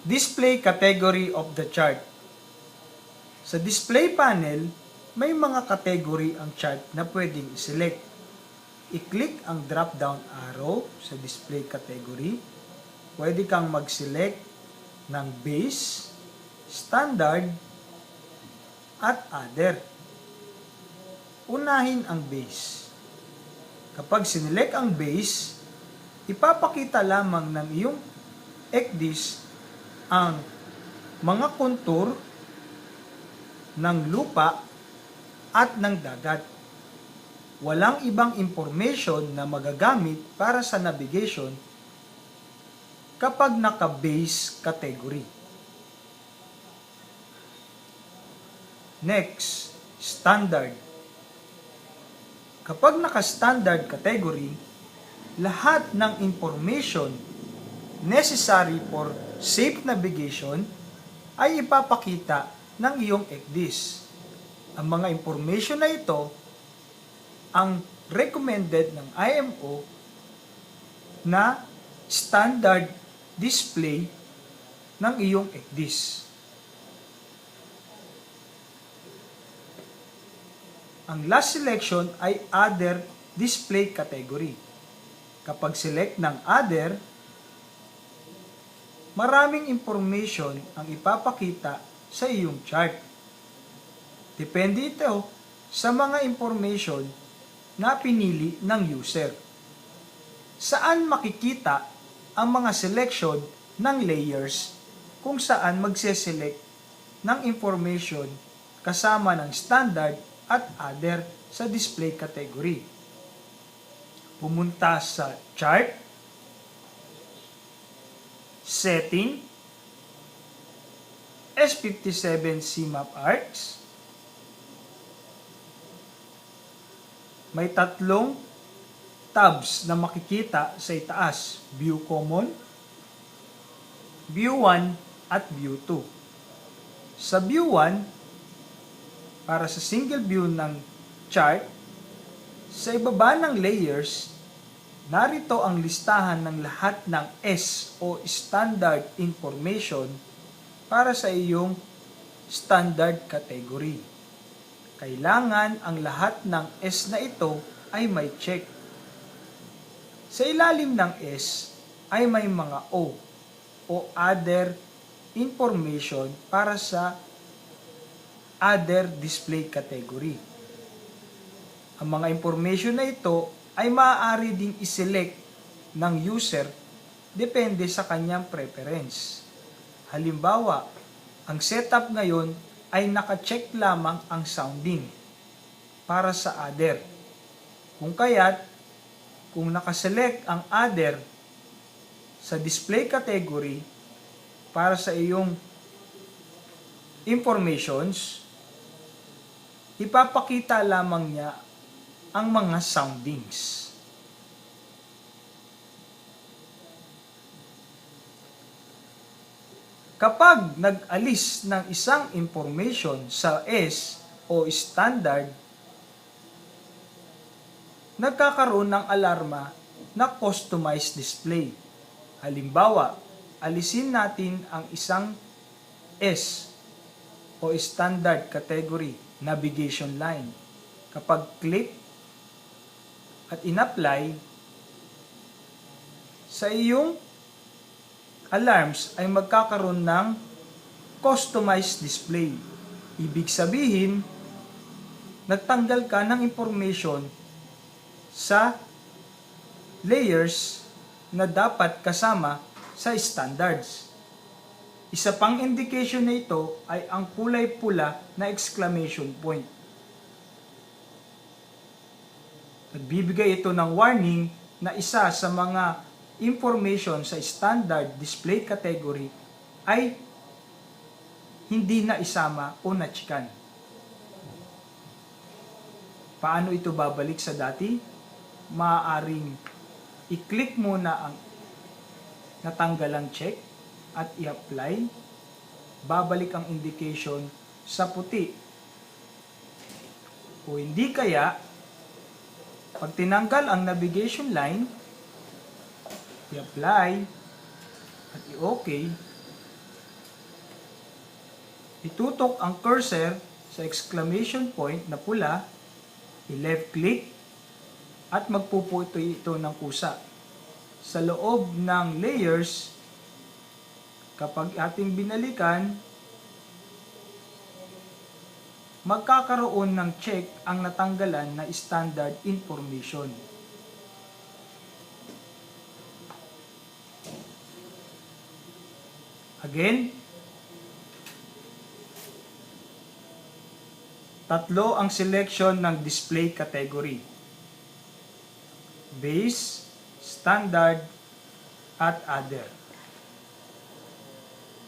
Display category of the chart. Sa display panel, may mga category ang chart na pwedeng i-select. I-click ang drop-down arrow sa display category. Pwede kang mag-select ng base, standard, at other. Unahin ang base. Kapag sinelect ang base, ipapakita lamang ng iyong Ecdis ang mga contour ng lupa at ng dagat. Walang ibang information na magagamit para sa navigation kapag naka-base category. Next, standard. Kapag naka-standard category, lahat ng information necessary for safe navigation ay ipapakita ng iyong Ecdis. Ang mga information na ito ang recommended ng IMO na standard display ng iyong Ecdis. Ang last selection ay other display category. Kapag select ng other, maraming information ang ipapakita sa iyong chart. Depende ito sa mga information na pinili ng user. Saan makikita ang mga selection ng layers kung saan magse-select ng information kasama ng standard at other sa display category. Pumunta sa chart, setting, S57 CMAP arcs. May tatlong tabs na makikita sa itaas, View Common, View 1, at View 2. Sa View 1, para sa single view ng chart, sa ibaba ng layers, narito ang listahan ng lahat ng S o standard information para sa iyong standard category. Kailangan ang lahat ng S na ito ay may check. Sa ilalim ng S ay may mga O other information para sa other display category. Ang mga information na ito ay maaari ding iselect ng user depende sa kanyang preference. Halimbawa, ang setup ngayon ay naka-check lamang ang sounding para sa other. Kung kaya't, kung nakaselect ang other sa display category para sa iyong informations, ipapakita lamang niya ang mga soundings. Kapag nag-alis ng isang information sa S o standard, nagkakaroon ng alarma na customized display. Halimbawa, alisin natin ang isang S o standard category, navigation line. Kapag click at in-apply, sa iyong alarms ay magkakaroon ng customized display. Ibig sabihin, nagtanggal ka ng information sa layers na dapat kasama sa standards. Isa pang indication na ito ay ang kulay pula na exclamation point. Nagbibigay ito ng warning na isa sa mga information sa standard display category ay hindi na isama o natsikan. Paano ito babalik sa dati? Maaaring i-click muna ang natanggalang check at i-apply. Babalik ang indication sa puti. O hindi kaya, pag tinanggal ang navigation line, i-apply at i-okay, itutok ang cursor sa exclamation point na pula, i-left click, at magpuputo ito ng kusa. Sa loob ng layers, kapag ating binalikan, magkakaroon ng check ang natanggalan na standard information. Again, tatlo ang selection ng display category: base, standard, at other.